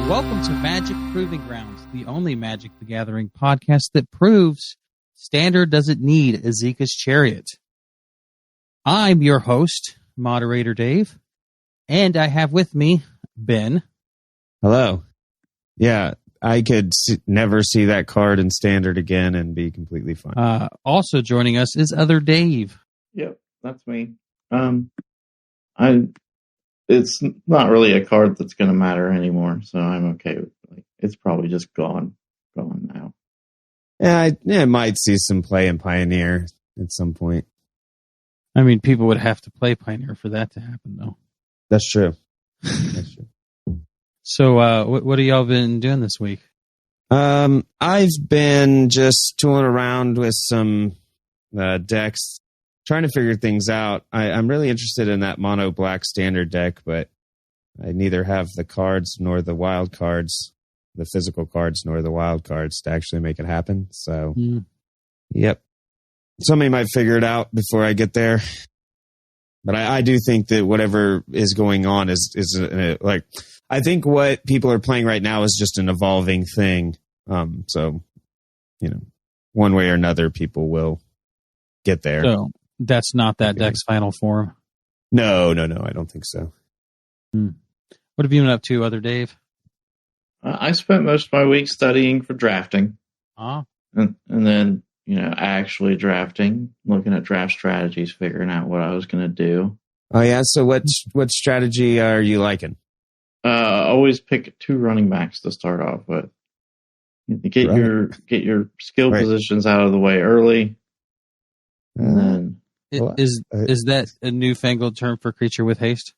Welcome to Magic Proving Grounds, the only Magic the Gathering podcast that proves Standard doesn't need Azeka's Chariot. I'm your host, Moderator Dave, and I have with me Ben. Hello. Yeah, I could never see that card in Standard again and be completely fine. Also joining us is Other Dave. Yep, that's me. It's not really a card that's going to matter anymore, so I'm okay with it. It's probably just gone now. Yeah, I might see some play in Pioneer at some point. I mean, people would have to play Pioneer for that to happen, though. That's true. That's true. So, what have y'all been doing this week? I've been just tooling around with some decks, trying to figure things out. I'm really interested in that mono black Standard deck, but I neither have the cards nor the wild cards, the physical cards nor the wild cards to actually make it happen. So, Yep. Somebody might figure it out before I get there. But I do think that whatever is going on is like, I think what people are playing right now is just an evolving thing. So, one way or another, people will get there. So that's not that deck's final form? No, I don't think so. What have you been up to, Other Dave? I spent most of my week studying for drafting. And then, actually drafting, looking at draft strategies, figuring out what I was going to do. Oh, yeah? So what strategy are you liking? Always pick 2 running backs to start off with. Get your skill positions out of the way early. And then is that a newfangled term for creature with haste?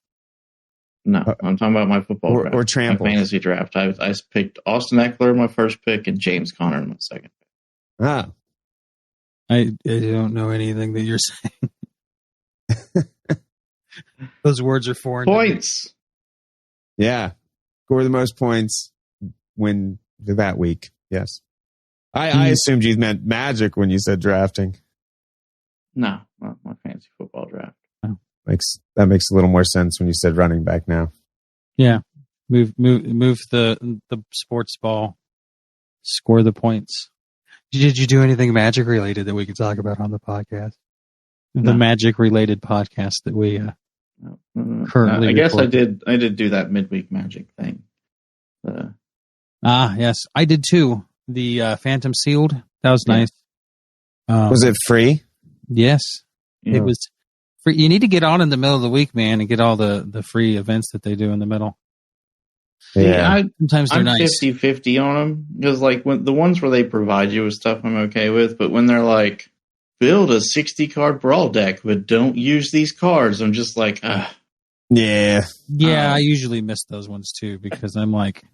No, I'm talking about my football draft. Or trample. My fantasy draft. I picked Austin Eckler my first pick and James Conner in my second pick. Ah. I don't know anything that you're saying. Those words are foreign. Points. Yeah. Score the most points, win that week. Yes. I assumed you meant Magic when you said drafting. No, not my fantasy football draft. Oh. That makes a little more sense when you said running back now. Yeah. Move the sports ball. Score the points. Did you do anything Magic related that we could talk about on the podcast? No. The Magic related podcast that we currently I guess I record. did do that midweek Magic thing. Yes, I did too. The Phantom Sealed. That was nice. Was it free? Yes. It was free. You need to get on in the middle of the week, man, and get all the free events that they do in the middle. Yeah. Sometimes they're I'm nice. 50-50 on them. Because when the ones where they provide you with stuff, I'm okay with. But when they're like, build a 60-card Brawl deck, but don't use these cards, I'm just like, ugh. Yeah. Yeah, I usually miss those ones too because I'm like,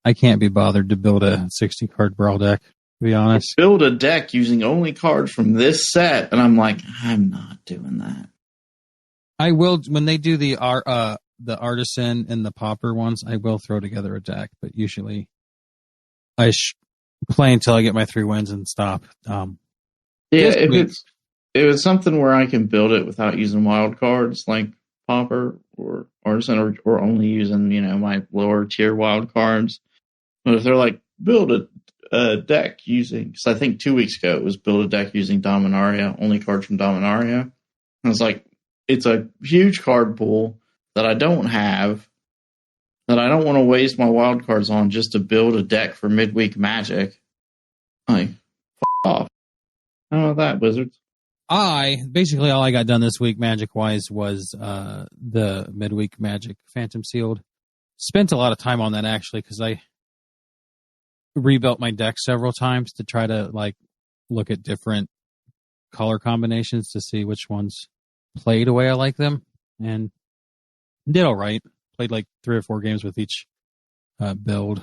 I can't be bothered to build a 60-card Brawl deck, to be honest. Build a deck using only cards from this set. And I'm like, I'm not doing that. I will, when they do the Artisan and the Pauper ones, I will throw together a deck, but usually I play until I get my 3 wins and stop. If it's something where I can build it without using wild cards like Pauper or Artisan or only using, my lower tier wild cards. But if they're like, build a deck using, because I think 2 weeks ago it was build a deck using Dominaria, only cards from Dominaria. And it's like, it's a huge card pool that I don't have, that I don't want to waste my wild cards on just to build a deck for midweek Magic. Like, off. I don't know that, Wizards. Basically all I got done this week Magic-wise was the midweek Magic Phantom Sealed. Spent a lot of time on that, actually, because I rebuilt my deck several times to try to, look at different color combinations to see which ones played the way I like them. And did all right. Played 3 or 4 games with each build.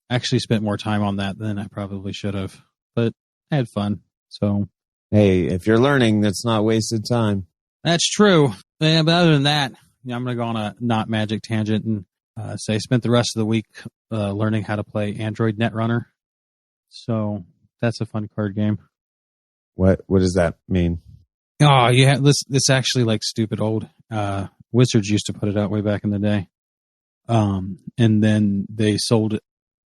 Actually spent more time on that than I probably should have. But I had fun. So, hey, if you're learning, that's not wasted time. That's true. Yeah, but other than that, I'm going to go on a not Magic tangent and say I spent the rest of the week learning how to play Android Netrunner. So that's a fun card game. What does that mean? Oh, yeah, this actually stupid old. Wizards used to put it out way back in the day. And then they sold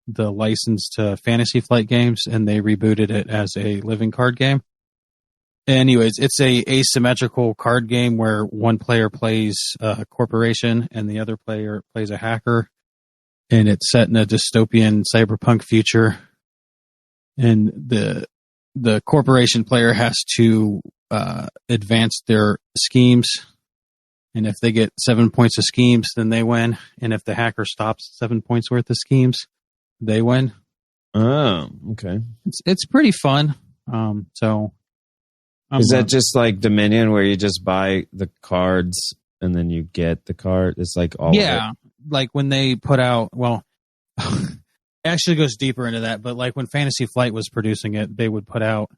the license to Fantasy Flight Games, and they rebooted it as a living card game. Anyways, it's a asymmetrical card game where one player plays a corporation and the other player plays a hacker, and it's set in a dystopian cyberpunk future. And the corporation player has to advance their schemes, and if they get 7 points of schemes, then they win. And if the hacker stops 7 points worth of schemes, they win. Oh, okay. It's pretty fun. Is that just like Dominion, where you just buy the cards and then you get the card? It's like all. Yeah, like when they put out. Well, it actually goes deeper into that. But like when Fantasy Flight was producing it, they would put out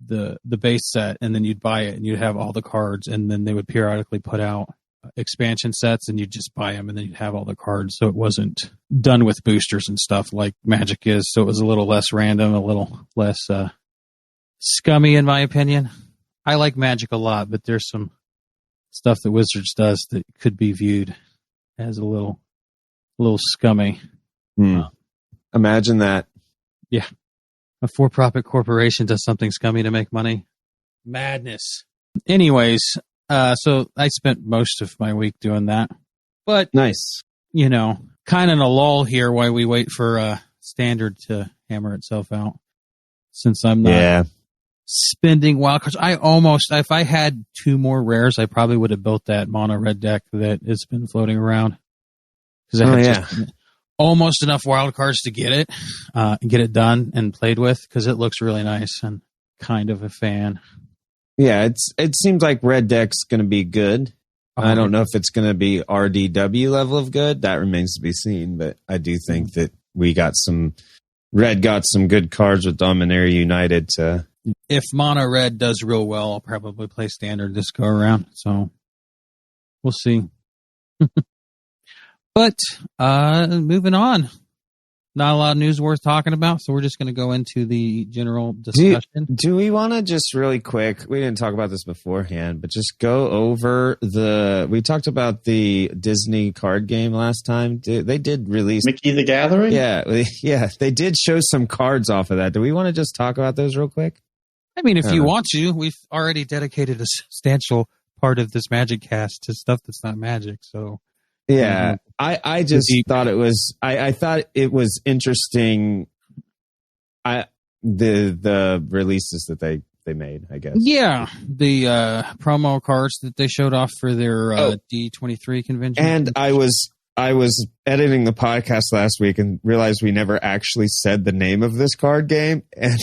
the base set, and then you'd buy it, and you'd have all the cards, and then they would periodically put out expansion sets, and you'd just buy them, and then you'd have all the cards. So it wasn't done with boosters and stuff like Magic is. So it was a little less random, a little less scummy, in my opinion. I like Magic a lot, but there's some stuff that Wizards does that could be viewed as a little scummy. Imagine that. Yeah. A for-profit corporation does something scummy to make money. Madness. Anyways, so I spent most of my week doing that. But, nice. Kind of in a lull here while we wait for Standard to hammer itself out. Since I'm not spending wild cards. If I had 2 more rares, I probably would have built that mono red deck that has been floating around. Because I had almost enough wild cards to get it, and get it done and played with, because it looks really nice and kind of a fan. Yeah, it seems like red deck's going to be good. I don't know if it's going to be RDW level of good. That remains to be seen, but I do think that Red got some good cards with Dominaria United to... If mono red does real well, I'll probably play Standard this go around. So we'll see. But moving on. Not a lot of news worth talking about, so we're just going to go into the general discussion. Do we want to just really quick, we didn't talk about this beforehand, but just go over we talked about the Disney card game last time. They did release... Mickey the Gathering? Yeah, they did show some cards off of that. Do we want to just talk about those real quick? I mean, if you want to, we've already dedicated a substantial part of this Magic cast to stuff that's not Magic, so... Yeah, I just thought it was. I thought it was interesting. The releases that they made, I guess. Yeah, the promo cards that they showed off for their D23 convention. And I was editing the podcast last week and realized we never actually said the name of this card game, and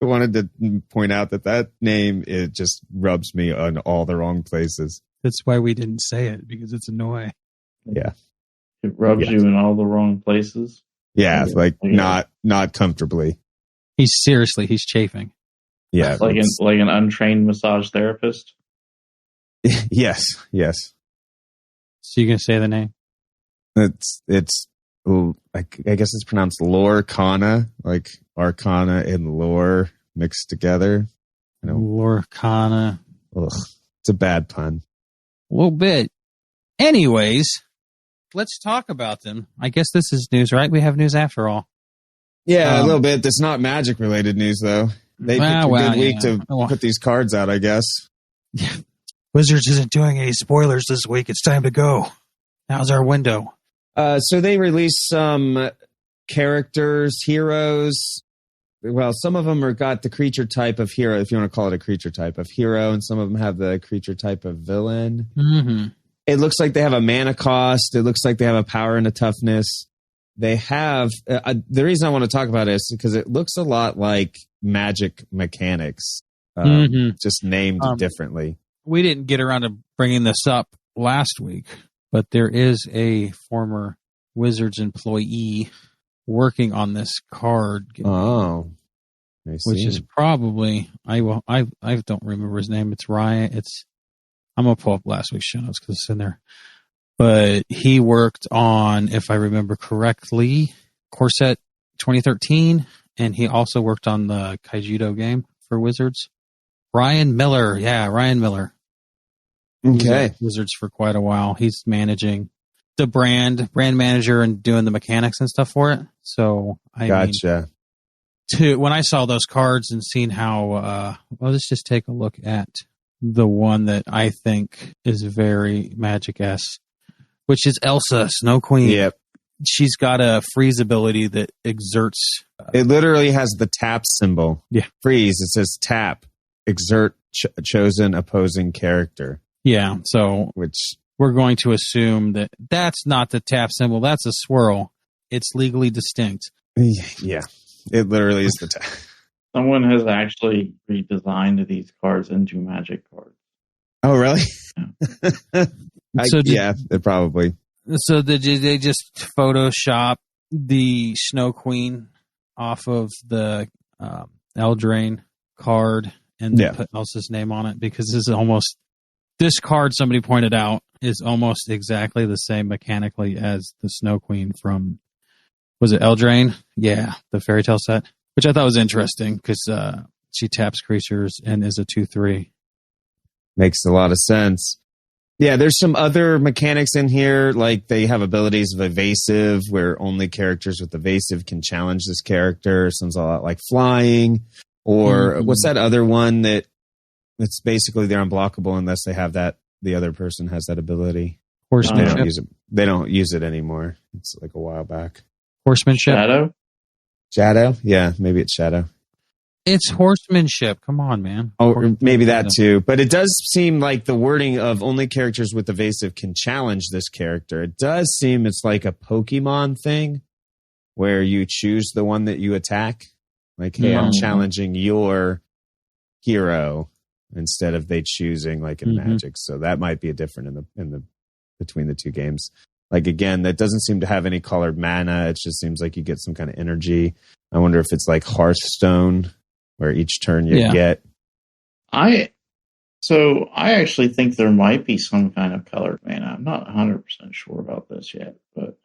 I wanted to point out that name, it just rubs me on all the wrong places. That's why we didn't say it, because it's annoying. Yeah. It rubs you in all the wrong places. Yeah, like not comfortably. He's chafing. Yeah. Like an untrained massage therapist. Yes. So you can say the name? It's I guess it's pronounced Lorcana, like Arcana and lore mixed together. Lorcana. Ugh, it's a bad pun. A little bit. Anyways, let's talk about them. I guess this is news, right? We have news after all. Yeah, a little bit. It's not Magic related news, though. They picked a good week to put these cards out, I guess. Yeah. Wizards isn't doing any spoilers this week. It's time to go. Now's our window. So they released some characters, heroes. Well, some of them got the creature type of hero, if you want to call it a creature type of hero, and some of them have the creature type of villain. Mm-hmm. It looks like they have a mana cost. It looks like they have a power and a toughness. They have... the reason I want to talk about it is because it looks a lot like Magic mechanics, just named differently. We didn't get around to bringing this up last week, but there is a former Wizards employee working on this card game. Oh, which is probably I don't remember his name. It's Ryan. I'm gonna pull up last week's show notes because it's in there. But he worked on, if I remember correctly, Core Set 2013, and he also worked on the Kaijudo game for Wizards. Ryan Miller. Okay. Wizards for quite a while. He's managing the brand manager and doing the mechanics and stuff for it. So I Gotcha. mean, when I saw those cards and seen how, well, let's just take a look at the one that I think is very Magic-esque, which is Elsa, Snow Queen. Yep. She's got a freeze ability that exerts. It literally has the tap symbol. Yeah. Freeze. It says tap, exert chosen opposing character. Yeah. So Which, we're going to assume that that's not the tap symbol. That's a swirl. It's legally distinct. yeah, it literally is the tap. Someone has actually redesigned these cards into Magic cards. Oh, really? So yeah, it probably. So they just Photoshop the Snow Queen off of the Eldraine card and put Elsa's name on it, because this card, somebody pointed out, is almost exactly the same mechanically as the Snow Queen from, was it Eldraine? Yeah, the Fairy Tale set, which I thought was interesting because she taps creatures and is a 2/3. Makes a lot of sense. Yeah, there's some other mechanics in here, like they have abilities of evasive, where only characters with evasive can challenge this character. Sounds a lot like flying. Or what's that other one that's basically they're unblockable unless they have that, the other person has that ability. Horsemanship. They don't use it anymore. It's like a while back. Horsemanship. Shadow? Yeah, maybe it's Shadow. It's horsemanship. Come on, man. Oh, maybe that too. But it does seem like the wording of only characters with evasive can challenge this character. It does seem it's like a Pokemon thing where you choose the one that you attack. Like, hey, I'm challenging your hero instead of they choosing like in Magic. So that might be a different in the between the two games. Like, again, that doesn't seem to have any colored mana. It just seems like you get some kind of energy. I wonder if it's like Hearthstone, where each turn you get. I actually think there might be some kind of colored mana. I'm not 100% sure about this yet, but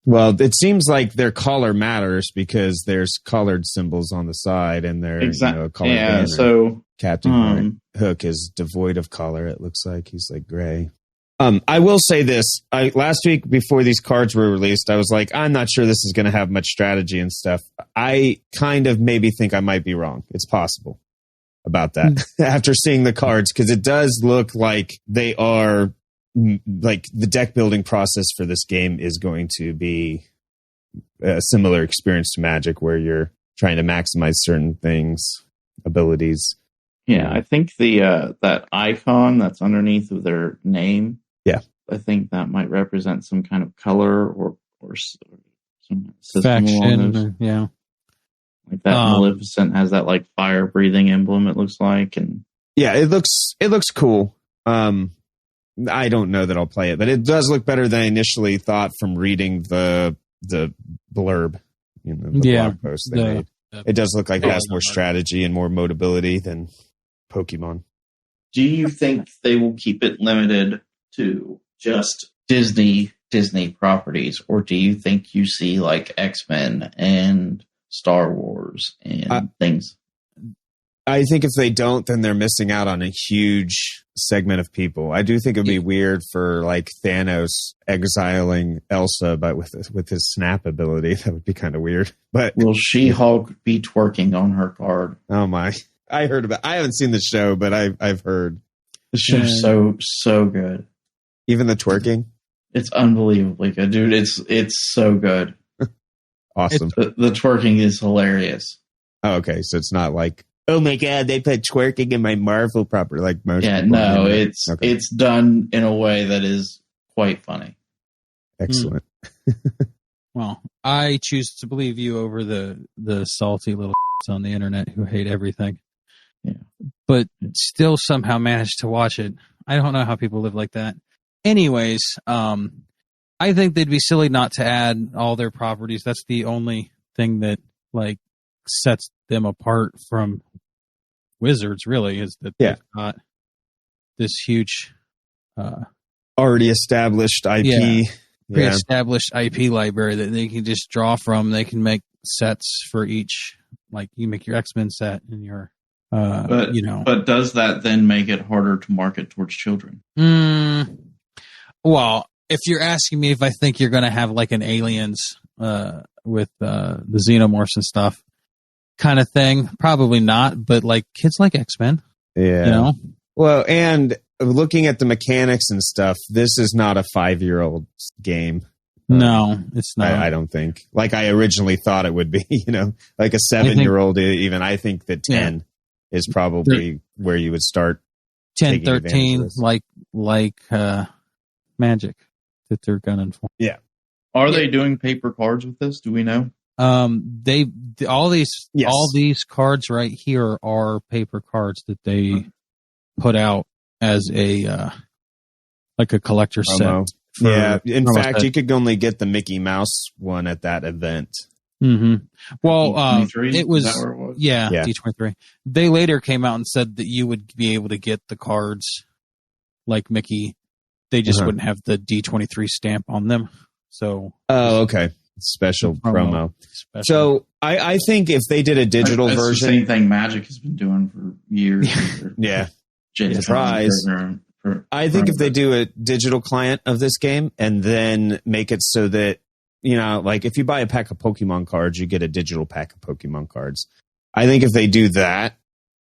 well, it seems like their color matters because there's colored symbols on the side and they're a colored banner. So Captain Hook is devoid of color. It looks like he's like gray. I will say this. Last week before these cards were released, I was like, I'm not sure this is going to have much strategy and stuff. I kind of maybe think I might be wrong. It's possible about that after seeing the cards, because it does look like they are like the deck building process for this game is going to be a similar experience to Magic, where you're trying to maximize certain things, abilities. Yeah, I think the that icon that's underneath of their name. Yeah, I think that might represent some kind of color or some system faction. Yeah, like that. Maleficent has that like fire breathing emblem. It looks like, and yeah, it looks cool. I don't know that I'll play it, but it does look better than I initially thought from reading the blurb, the blog post they made. It does look like it has more strategy and more modability than Pokemon. Do you think they will keep it limited to just Disney properties, or do you think you see like X-Men and Star Wars and things? I think if they don't, then they're missing out on a huge segment of people. I do think it'd be weird for like Thanos exiling Elsa, but with his snap ability. That would be kind of weird. But will She-Hulk be twerking on her card? Oh my! I haven't seen the show, but I've heard the show's so good. Even the twerking, it's unbelievably good, dude. It's so good. Awesome. The twerking is hilarious. Oh, okay, so it's not like, oh my god, they put twerking in my Marvel property like most. Yeah, no, it's done in a way that is quite funny. Excellent. Well, I choose to believe you over the salty little on the internet who hate everything. Yeah, but still somehow managed to watch it. I don't know how people live like that. Anyways, I think they'd be silly not to add all their properties. That's the only thing that like sets them apart from Wizards, really, is that they've got this huge already established IP. Pre-established IP library that they can just draw from. They can make sets for each, like you make your X-Men set and your But does that then make it harder to market towards children? Well, if you're asking me if I think you're going to have like an Aliens with the Xenomorphs and stuff kind of thing, probably not. But like kids like X-Men, Yeah. you know. Well, and looking at the mechanics and stuff, this is not a 5-year-old game. No, it's not. I don't think. Like I originally thought it would be, like a 7-year-old even. I think that 10 is probably where you would start. 10, 13, like Magic that they're gunning for. Yeah. Are they doing paper cards with this? Do we know? All these cards right here are paper cards that they put out as a like a collector set. Yeah, in fact, you could only get the Mickey Mouse one at that event. Mm-hmm. Well, D23? it was, Is that where it was? yeah, Yeah. D23. They later came out and said that you would be able to get the cards like Mickey. They just wouldn't have the D23 stamp on them. So, Oh, okay. Special promo. Special. So I think if they did a digital That's version, the same thing Magic has been doing for years. yeah. Jason Surprise. for I think if they do a digital client of this game and then make it so that, like if you buy a pack of Pokemon cards, you get a digital pack of Pokemon cards. I think if they do that,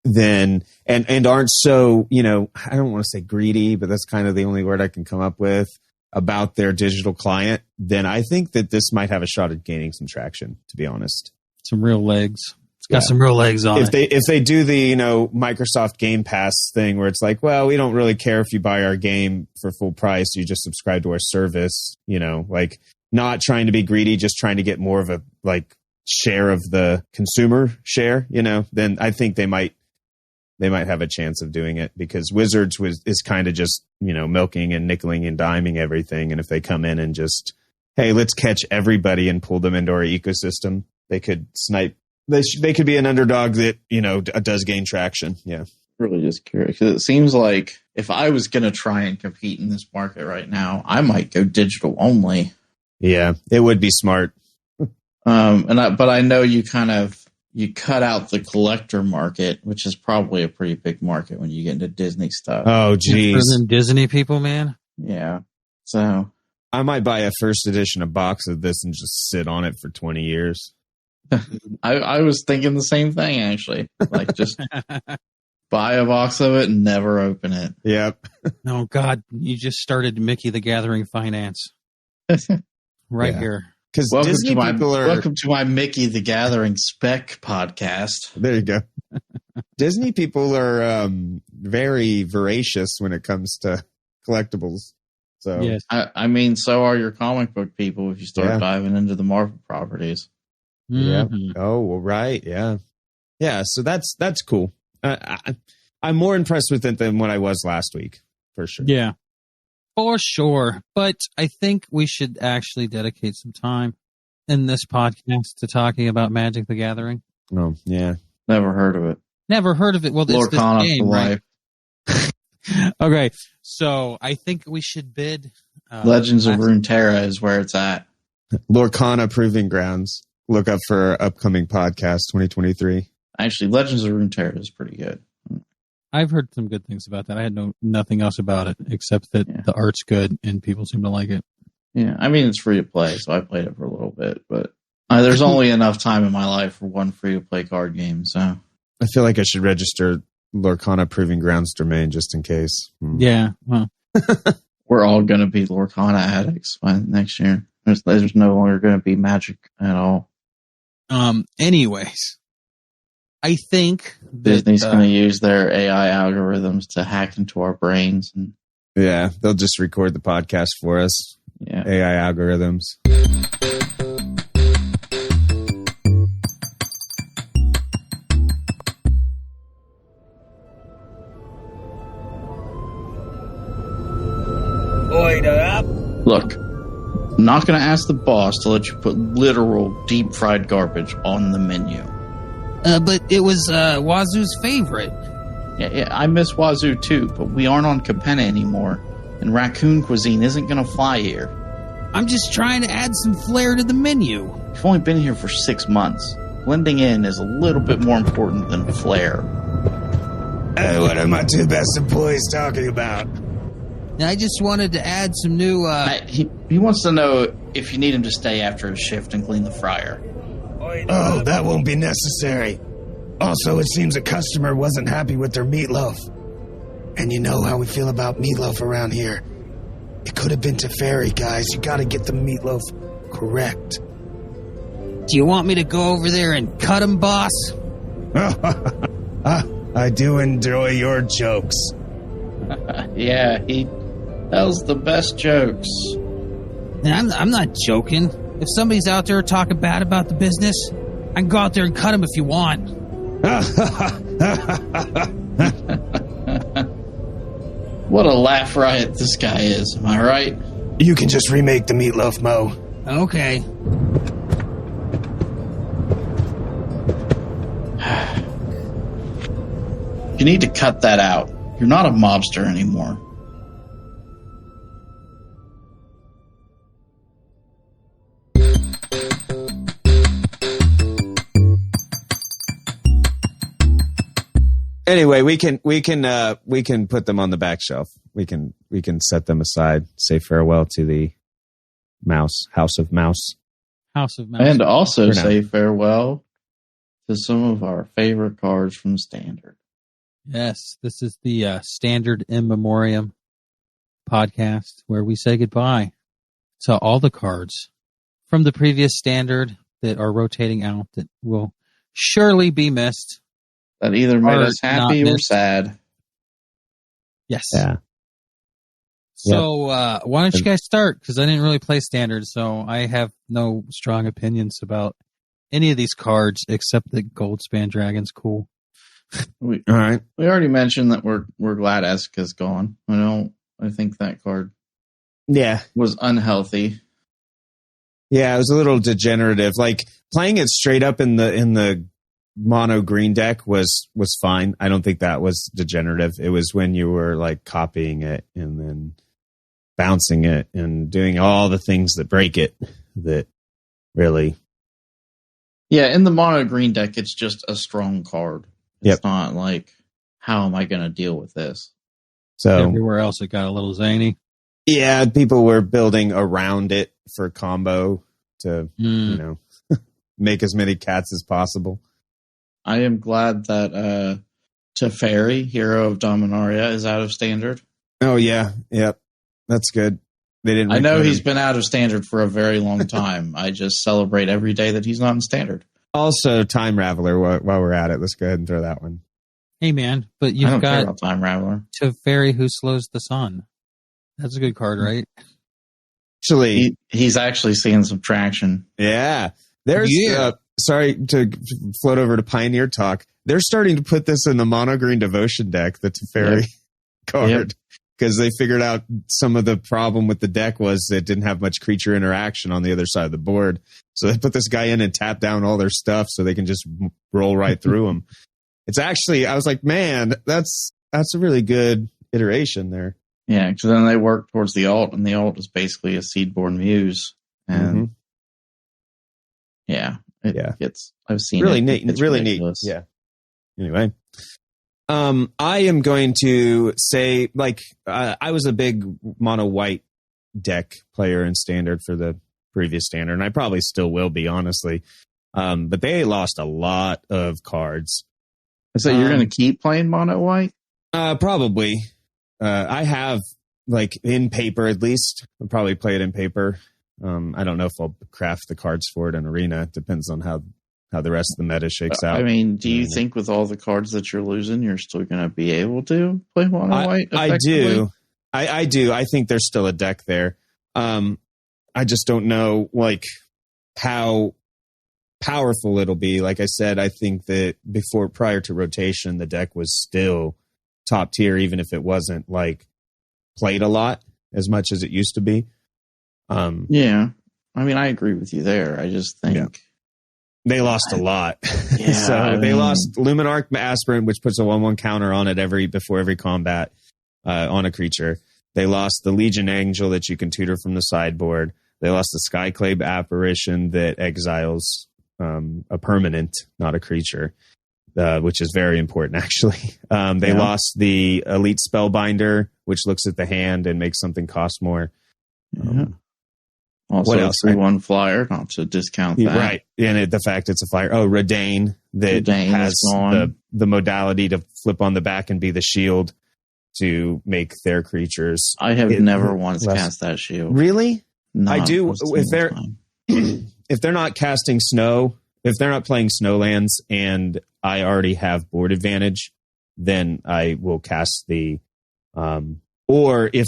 then, and aren't so, I don't want to say greedy, but that's kind of the only word I can come up with about their digital client, then I think that this might have a shot at gaining some traction, to be honest. some real legs. It's got some real legs on it. If they do the, Microsoft Game Pass thing where it's like, well, we don't really care if you buy our game for full price, you just subscribe to our service, like not trying to be greedy, just trying to get more of a like share of the consumer share, then I think they might have a chance of doing it because Wizards is kind of just, milking and nickeling and diming everything. And if they come in and just, hey, let's catch everybody and pull them into our ecosystem, they could snipe. They could be an underdog that, does gain traction. Yeah. Really just curious. 'Cause it seems like if I was going to try and compete in this market right now, I might go digital only. Yeah, it would be smart. But I know you cut out the collector market, which is probably a pretty big market when you get into Disney stuff. Oh, geez. For them Disney people, man. Yeah. So I might buy a first edition a box of this and just sit on it for 20 years. I was thinking the same thing, actually. Like, just buy a box of it and never open it. Yep. Oh, God. You just started Mickey the Gathering finance. Right here. Because Disney people are... Welcome to my Mickey the Gathering spec podcast. There you go. Disney people are very voracious when it comes to collectibles. So Yes. I mean, so are your comic book people if you start diving into the Marvel properties. Yeah. Mhm. Oh, well, right. Yeah. Yeah. So that's cool. I'm more impressed with it than what I was last week, for sure. Yeah. For sure. But I think we should actually dedicate some time in this podcast to talking about Magic the Gathering. Oh, yeah. Never heard of it. Never heard of it. Well, it's this Lorcana game, for right? life. Okay. So I think we should bid. Legends of Runeterra is where it's at. Lorcana Proving Grounds. Look up for upcoming podcast 2023. Actually, Legends of Runeterra is pretty good. I've heard some good things about that. I had nothing else about it except that the art's good and people seem to like it. Yeah, I mean, it's free to play, so I played it for a little bit, but there's only enough time in my life for one free to play card game, so. I feel like I should register Lorcana Proving Grounds domain just in case. Yeah. Well. We're all going to be Lorcana addicts by next year. There's no longer going to be Magic at all. Anyways, I think Disney's going to use their AI algorithms to hack into our brains. And yeah, they'll just record the podcast for us. Yeah. AI algorithms. Look, I'm not going to ask the boss to let you put literal deep fried garbage on the menu. But it was Wazoo's favorite. Yeah, I miss Wazoo too, but we aren't on Capenna anymore, and raccoon cuisine isn't going to fly here. I'm just trying to add some flair to the menu. We've only been here for 6 months. Blending in is a little bit more important than flair. What are my two best employees talking about? I just wanted to add some new... He wants to know if you need him to stay after his shift and clean the fryer. Oh, that won't be necessary. Also, it seems a customer wasn't happy with their meatloaf. And you know how we feel about meatloaf around here. It could have been Teferi, guys. You gotta get the meatloaf correct. Do you want me to go over there and cut him, boss? I do enjoy your jokes. Yeah, he tells the best jokes. And I'm not joking. If somebody's out there talking bad about the business, I can go out there and cut him if you want. What a laugh riot this guy is, am I right? You can just remake the meatloaf, Mo. Okay. You need to cut that out. You're not a mobster anymore. Anyway, we can put them on the back shelf. We can set them aside. Say farewell to the House of Mouse. And also say farewell to some of our favorite cards from Standard. Yes, this is the Standard In Memoriam podcast where we say goodbye to all the cards from the previous Standard that are rotating out that will surely be missed. That either made us happy or sad. Yes. Yeah. So why don't you guys start? Because I didn't really play Standard, so I have no strong opinions about any of these cards except that Goldspan Dragon's cool. All right. We already mentioned that we're glad Eska's gone. I think that card was unhealthy. Yeah, it was a little degenerative. Like playing it straight up in the mono green deck was fine. I don't think that was degenerative. It was when you were like copying it and then bouncing it and doing all the things that break it that really. Yeah, in the mono green deck, it's just a strong card. It's Yep. not like, how am I going to deal with this? So everywhere else it got a little zany. Yeah, people were building around it for combo to, make as many cats as possible. I am glad that Teferi, Hero of Dominaria, is out of Standard. Oh, yeah. Yep. That's good. They didn't. I know he's been out of Standard for a very long time. I just celebrate every day that he's not in Standard. Also, Time Raveler, while we're at it, let's go ahead and throw that one. Hey, man, but I you've don't care got about Time Raveler. Teferi Who Slows the Sun. That's a good card, right? Actually, he's actually seeing some traction. Yeah. There's, sorry to float over to Pioneer Talk. They're starting to put this in the mono green devotion deck, the Teferi card, because they figured out some of the problem with the deck was it didn't have much creature interaction on the other side of the board. So they put this guy in and tap down all their stuff so they can just roll right through them. It's actually, I was like, man, that's a really good iteration there. Yeah, because then they work towards the alt, and the alt is basically a Seedborn Muse. And I've seen really it. Neat, It's really ridiculous. neat. Yeah. Anyway, I am going to say, like, I was a big mono white deck player in Standard for the previous Standard, and I probably still will be, honestly. But they lost a lot of cards. So you're going to keep playing mono white? Probably. I have, like, in paper at least. I'll probably play it in paper. I don't know if I'll craft the cards for it in Arena. It depends on how the rest of the meta shakes out. I mean, do you think with all the cards that you're losing, you're still going to be able to play mono white? I do. I do. I think there's still a deck there. I just don't know, like, how powerful it'll be. Like I said, I think that prior to rotation, the deck was still top tier, even if it wasn't, like, played a lot as much as it used to be. Yeah. I mean, I agree with you there. I just think they lost a lot. Yeah, So they lost Luminarch Aspirant, which puts a 1/1 counter on it before every combat on a creature. They lost the Legion Angel that you can tutor from the sideboard. They lost the Skyclave Apparition that exiles a permanent, not a creature, which is very important, actually. They lost the Elite Spellbinder, which looks at the hand and makes something cost more. Also, what a else? 3/1 flyer, not to discount that. Right. And the fact it's a flyer. Oh, Redane that has the modality to flip on the back and be the shield to make their creatures. I have never once cast that shield. Really? Not I do. If they're not casting snow, if they're not playing snowlands and I already have board advantage, then I will cast the or if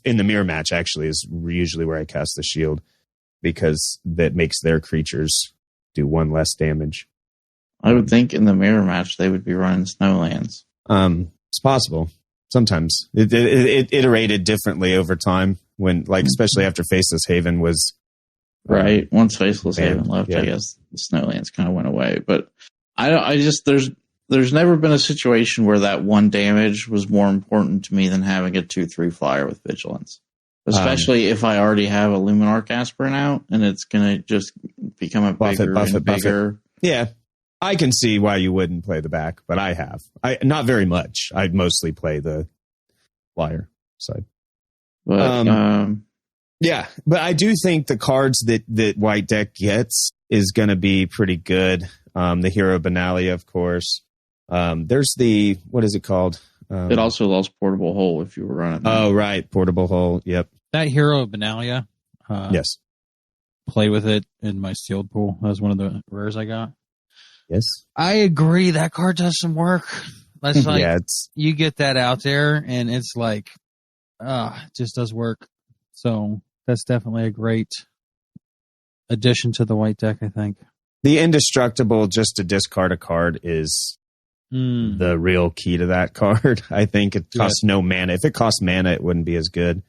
in the mirror match actually is usually where I cast the shield, because that makes their creatures do 1 less damage. I would think in the mirror match they would be running snowlands. It's possible. Sometimes it iterated differently over time when, like, especially after Faceless Haven was right. Once Faceless Haven left, I guess the snowlands kind of went away. But there's never been a situation where that 1 damage was more important to me than having a 2/3 flyer with vigilance. Especially if I already have a Luminarch Aspirant out and it's going to just become a bigger. Yeah. I can see why you wouldn't play the back, but I have. Not very much. I'd mostly play the flyer side. But yeah, but I do think the cards that white deck gets is going to be pretty good. The Hero Benalia, of course. There's the, what is it called? It also lost Portable Hole if you were running that. Oh, right. Portable Hole. Yep. That Hero Benalia. Yes. Play with it in my sealed pool. That was one of the rares I got. Yes. I agree. That card does some work. That's like, you get that out there and it's like, it just does work. So that's definitely a great addition to the white deck, I think. The Indestructible, just to discard a card, is the real key to that card. I think it costs no mana. If it costs mana, it wouldn't be as good.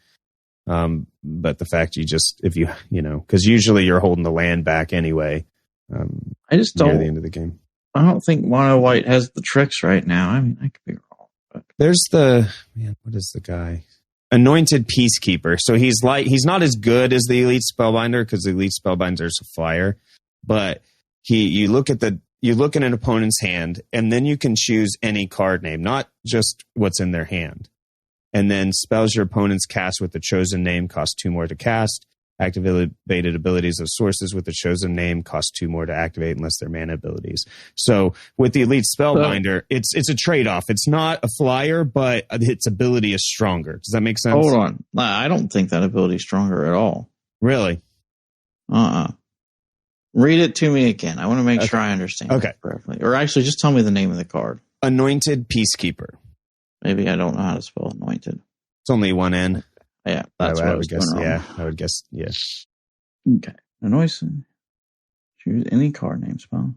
But the fact because usually you're holding the land back anyway. I just don't. Near the end of the game. I don't think Mono White has the tricks right now. I mean, I could be wrong. But. There's what is the guy? Anointed Peacekeeper. So he's not as good as the Elite Spellbinder, because the Elite Spellbinder is a flyer, but you look at an opponent's hand, and then you can choose any card name, not just what's in their hand. And then spells your opponent's cast with the chosen name cost 2 more to cast. Activated abilities of sources with the chosen name cost 2 more to activate unless they're mana abilities. So with the Elite Spellbinder, it's a trade-off. It's not a flyer, but its ability is stronger. Does that make sense? Hold on. I don't think that ability is stronger at all. Really? Read it to me again. I want to make sure I understand it correctly. Or actually, just tell me the name of the card. Anointed Peacekeeper. Maybe I don't know how to spell anointed. It's only 1 N. Yeah, that's what I would guess. Yeah, I would guess. Yeah. Okay. Anointed. Choose any card name spell.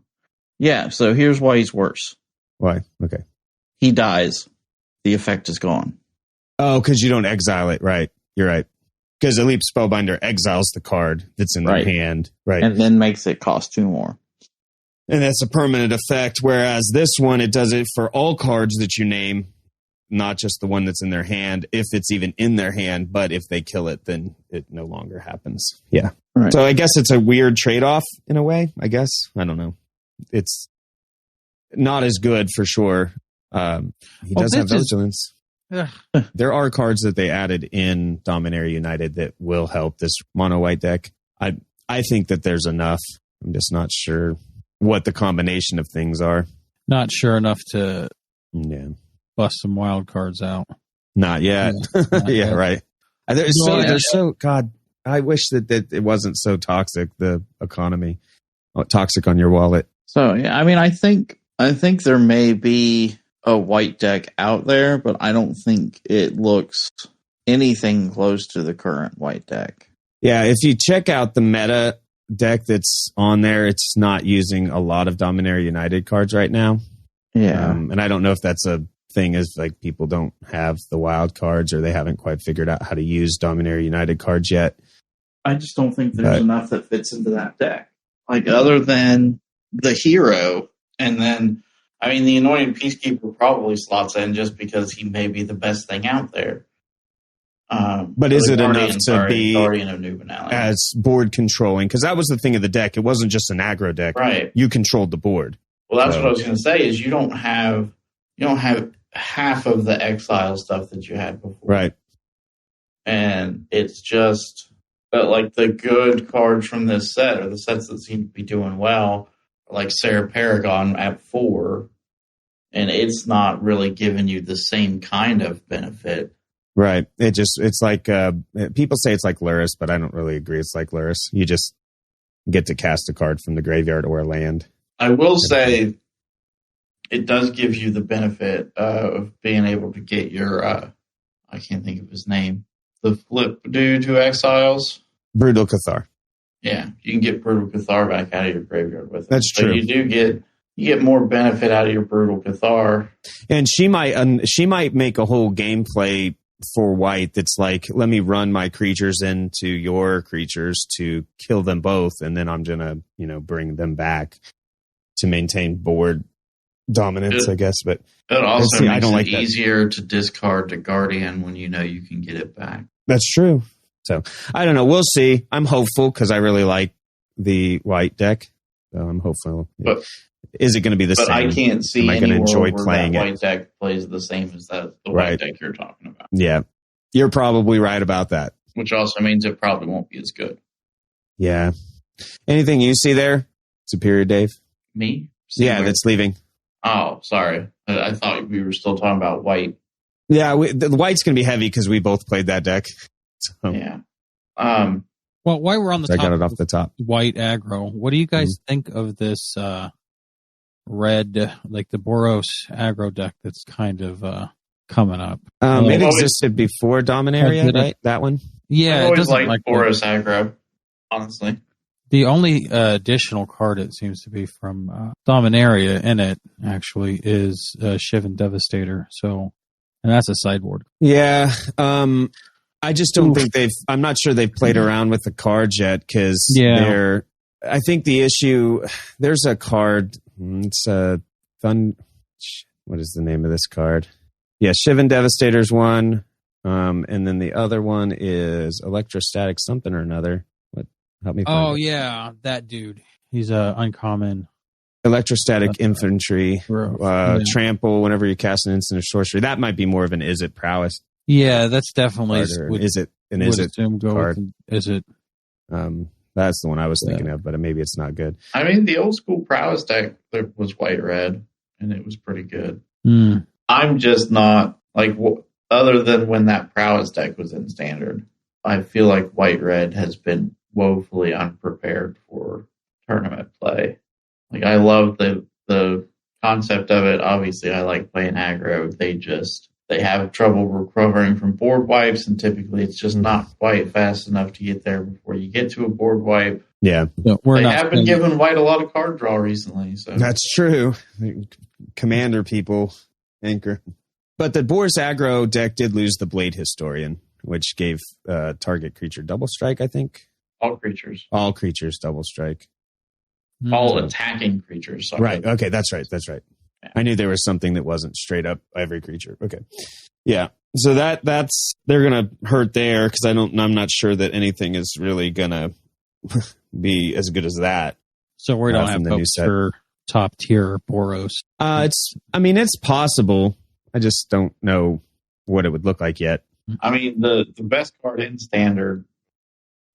Yeah, so here's why he's worse. Why? Okay. He dies. The effect is gone. Oh, because you don't exile it. Right. You're right. Because Elite Spellbinder exiles the card that's in their hand. Right. And then makes it cost 2 more. And that's a permanent effect. Whereas this one, it does it for all cards that you name, not just the one that's in their hand, if it's even in their hand. But if they kill it, then it no longer happens. Yeah. Right. So I guess it's a weird trade-off in a way, I guess. I don't know. It's not as good for sure. He does have vigilance. There are cards that they added in Dominaria United that will help this mono white deck. I think that there's enough. I'm just not sure what the combination of things are. Not sure enough to bust some wild cards out. Not yet. Yeah, right. God, I wish that it wasn't so toxic, the economy. Toxic on your wallet. So, yeah, I mean, I think there may be a white deck out there, but I don't think it looks anything close to the current white deck. Yeah, if you check out the meta deck that's on there, it's not using a lot of Dominaria United cards right now. Yeah. And I don't know if that's a thing, is like people don't have the wild cards or they haven't quite figured out how to use Dominaria United cards yet. I just don't think there's enough that fits into that deck. Like, other than the hero, and then, I mean, the Anointed Peacekeeper probably slots in just because he may be the best thing out there. But is it enough to be Guardian of New Benalia as board controlling? Because that was the thing of the deck. It wasn't just an aggro deck. Right. You controlled the board. Well, that's what I was going to say, is you don't have half of the exile stuff that you had before. Right. And it's just that, like, the good cards from this set, or the sets that seem to be doing well, are like Sarah Paragon at 4, and it's not really giving you the same kind of benefit. Right. It's like, people say it's like Luris, but I don't really agree it's like Luris. You just get to cast a card from the graveyard or a land. I will say it does give you the benefit of being able to get your, I can't think of his name, the flip dude who exiles. Brutal Cathar. Yeah, you can get Brutal Cathar back out of your graveyard with it. That's true. So you get more benefit out of your Brutal Cathar. And she might make a whole gameplay for white that's like, let me run my creatures into your creatures to kill them both, and then I'm gonna, bring them back to maintain board dominance, I guess. But it also makes I don't like easier to discard the Guardian when you know you can get it back. That's true. So I don't know. We'll see. I'm hopeful because I really like the white deck. So I'm hopeful. But is it going to be the same? But I can't see Am I any gonna enjoy world where playing that it? white deck plays the same as the Right. white deck you're talking about. Yeah, you're probably right about that. Which also means it probably won't be as good. Yeah. Anything you see there, Superior Dave? Me? Yeah, that's leaving. Oh, sorry. I thought we were still talking about white. Yeah, the white's going to be heavy because we both played that deck. So, Yeah. Well, while we're on the so I topic got it off of the top. white aggro, what do you guys think of this red, like the Boros aggro deck that's kind of coming up? It existed before Dominaria, right? That one? Yeah, I it always doesn't like Boros aggro, honestly. The only additional card it seems to be from Dominaria in it actually is Shivan Devastator. So, and that's a sideboard. Yeah. I just don't think I'm not sure they've played around with the cards yet because I think the issue, there's a card, it's a what is the name of this card? Yeah, Shivan Devastator's one. And then the other one is Electrostatic something or another. Help me find it. Yeah, that dude. He's uncommon. Electrostatic Infantry, Trample, whenever you cast an instant or sorcery. That might be more of an Is It prowess. Yeah, that's definitely Is it card? Is it? That's the one I was thinking of, but maybe it's not good. I mean, the old school prowess deck was white-red, and it was pretty good. I'm just not, like, other than when that prowess deck was in Standard, I feel like white-red has been woefully unprepared for tournament play. Like, I love the concept of it. Obviously, I like playing aggro. They have trouble recovering from board wipes, and typically it's just not quite fast enough to get there before you get to a board wipe. Yeah. No, they have been giving white a lot of card draw recently. So that's true. Commander people anchor. But the Boros aggro deck did lose the Blade Historian, which gave target creature double strike, I think. All creatures. All creatures double strike. All attacking creatures. Sorry. Right. Okay, that's right. Yeah. I knew there was something that wasn't straight up every creature. Okay. Yeah. So that's they're gonna hurt there because I'm not sure that anything is really gonna be as good as that. So we don't have hopes for top tier Boros. It's possible. I just don't know what it would look like yet. I mean, the best card in Standard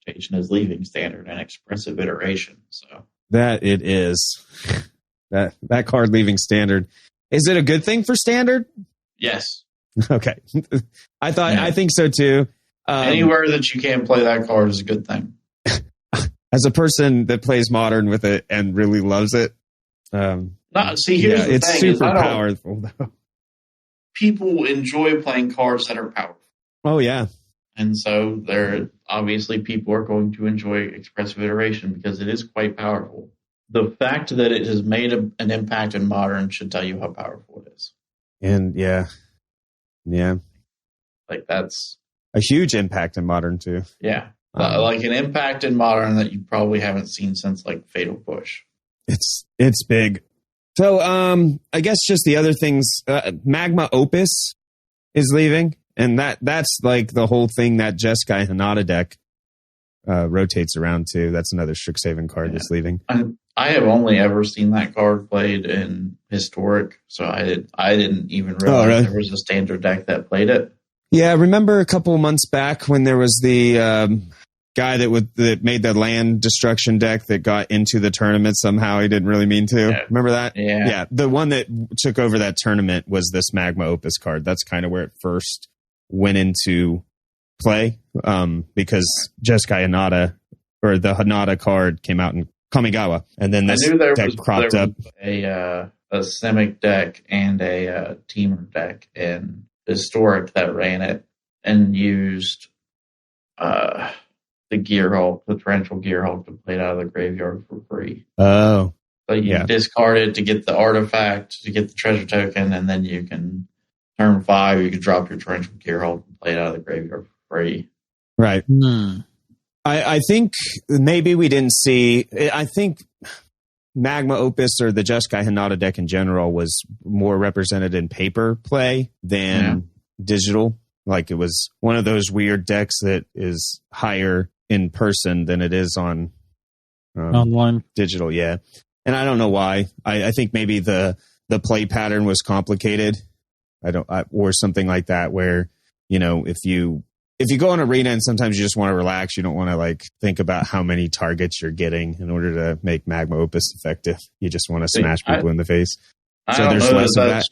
is leaving Standard and Expressive Iteration. So that it is. That card leaving Standard. Is it a good thing for Standard? Yes. Okay. I think so too. Anywhere that you can play that card is a good thing. As a person that plays Modern with it and really loves it. Here's the it's thing. Super powerful though. People enjoy playing cards that are powerful. Oh yeah. And so obviously people are going to enjoy Expressive Iteration because it is quite powerful. The fact that it has made an impact in Modern should tell you how powerful it is. And yeah. Like that's a huge impact in Modern too. Yeah. Like an impact in Modern that you probably haven't seen since like Fatal Push. It's big. So I guess just the other things, Magma Opus is leaving. And that's like the whole thing that Jeskai Hanada deck rotates around to. That's another Strixhaven card that's leaving. I have only ever seen that card played in Historic, so I didn't even realize really? there was a standard deck that played it. Yeah, remember a couple months back when there was the guy that made the land destruction deck that got into the tournament somehow? He didn't really mean to. Yeah. Remember that? Yeah. The one that took over that tournament was this Magma Opus card. That's kind of where it first went into play, because Jeskai Hinata, or the Hinata card, came out in Kamigawa, and then this deck cropped up. A Simic deck and a Teamer deck in Historic that ran it and used the Gearhulk, the torrential Gearhulk, to play it out of the graveyard for free. Oh. So you discard it to get the artifact, to get the treasure token, and then you can, turn 5, you can drop your torrential Gearhulk and play it out of the graveyard for free. Right. I think maybe we didn't see... I think Magma Opus, or the Jeskai Hinata deck in general, was more represented in paper play than digital. Like, it was one of those weird decks that is higher in person than it is on online digital. Yeah. And I don't know why. I think maybe the play pattern was complicated. Or something like that, where, if you go on Arena and sometimes you just want to relax, you don't want to like think about how many targets you're getting in order to make Magma Opus effective. You just want to smash people in the face. So there's less of that.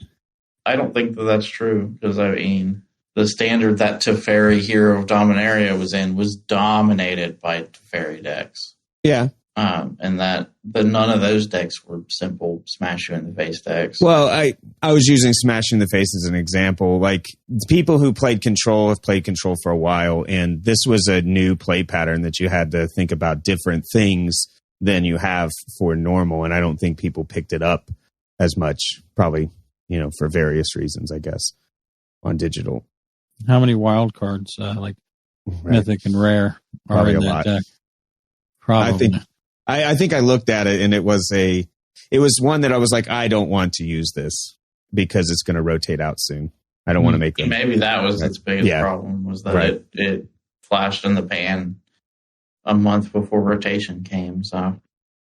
I don't think that's true, because the standard that Teferi Hero of Dominaria was in was dominated by Teferi decks. Yeah. And that none of those decks were simple smash you in the face decks. Well, I was using smash in the face as an example. Like, people who played Control have played Control for a while, and this was a new play pattern that you had to think about different things than you have for normal. And I don't think people picked it up as much, probably, for various reasons, I guess, on digital. How many wild cards, like Mythic and Rare, are in that deck? Probably. I think I looked at it, and it was one that I was like, I don't want to use this because it's going to rotate out soon. I don't want to make them. Maybe that was its biggest problem, was that it flashed in the pan a month before rotation came. So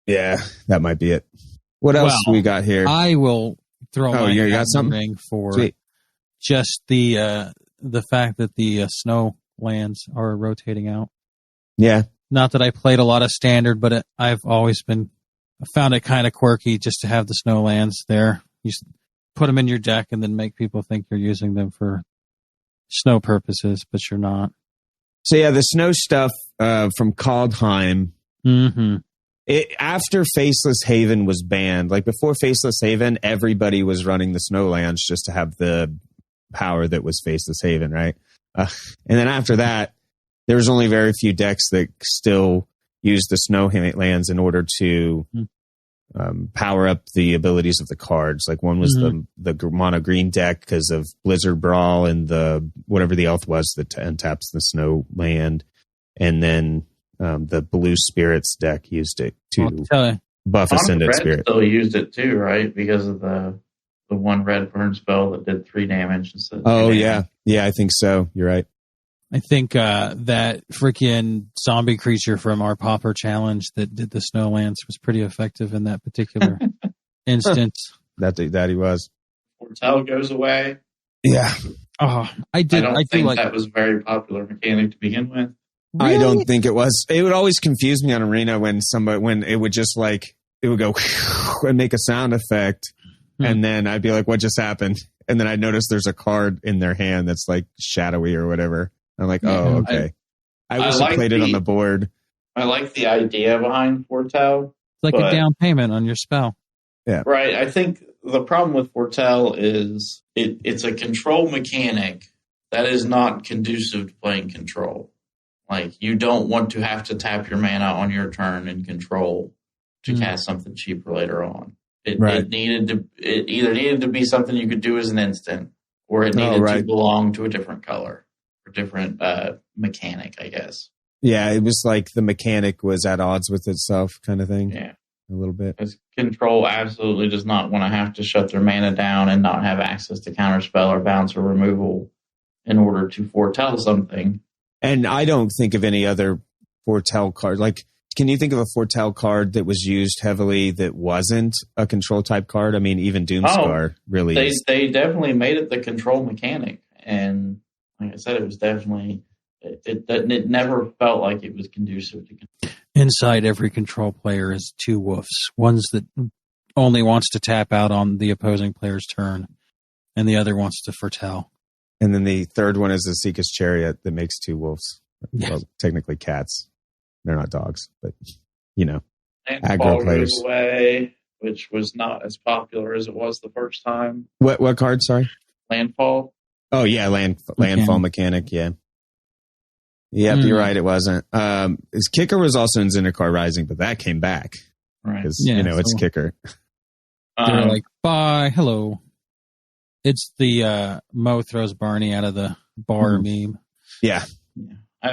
yeah, that might be it. What else we got here? I will throw my you got something? ring for just the fact that the snow lands are rotating out. Yeah. Not that I played a lot of Standard, but I've always found it kind of quirky just to have the snow lands there. You put them in your deck and then make people think you're using them for snow purposes, but you're not. So yeah, the snow stuff from Kaldheim. Mm-hmm. After Faceless Haven was banned, like before Faceless Haven, everybody was running the Snowlands just to have the power that was Faceless Haven, right? And then after that, there was only very few decks that still used the Snowlands in order to power up the abilities of the cards. Like, one was the mono green deck because of Blizzard Brawl and the whatever the elf was that untaps the Snowland, and then the Blue Spirits deck used it to buff Ascendant Spirit. Still used it too, right? Because of the one red burn spell that did 3 damage instead of 2 damage. Yeah, I think so. You're right. I think that freaking zombie creature from our Pauper challenge that did the Snowlands was pretty effective in that particular instance. That he was. Foretell goes away. Yeah. Oh, I don't think that was a very popular mechanic to begin with. Really? I don't think it was. It would always confuse me on Arena when it would just it would go and make a sound effect, and then I'd be like, "What just happened?" And then I'd notice there's a card in their hand that's like shadowy or whatever. I'm like, oh, okay. I wish I played it on the board. I like the idea behind Foretell. It's like a down payment on your spell. Yeah. Right. I think the problem with Foretell is it's a control mechanic that is not conducive to playing Control. Like, you don't want to have to tap your mana on your turn in Control to cast something cheaper later on. It either needed to be something you could do as an instant, or it needed to belong to a different color. Different mechanic, I guess. Yeah, it was like the mechanic was at odds with itself, kind of thing. Yeah, a little bit. Because Control absolutely does not want to have to shut their mana down and not have access to counterspell or bounce or removal in order to foretell something. And I don't think of any other foretell card. Like, can you think of a Foretell card that was used heavily that wasn't a control type card? I mean, even Doomscar really is. They definitely made it the control mechanic. And like I said, it was definitely, it never felt like it was conducive to control. Inside every control player is two wolves. One's that only wants to tap out on the opposing player's turn, and the other wants to foretell. And then the third one is the Seeker's Chariot that makes two wolves. Yeah. Well, technically cats. They're not dogs, but, aggro Landfall players. goes away, which was not as popular as it was the first time. What card, sorry? Landfall. Oh, yeah, landfall mechanic, yeah. Yep, you're right, it wasn't. His Kicker was also in Zendikar Rising, but that came back. Right. Because, it's Kicker. They're like, bye, hello. It's the Mo throws Barney out of the bar meme. Yeah.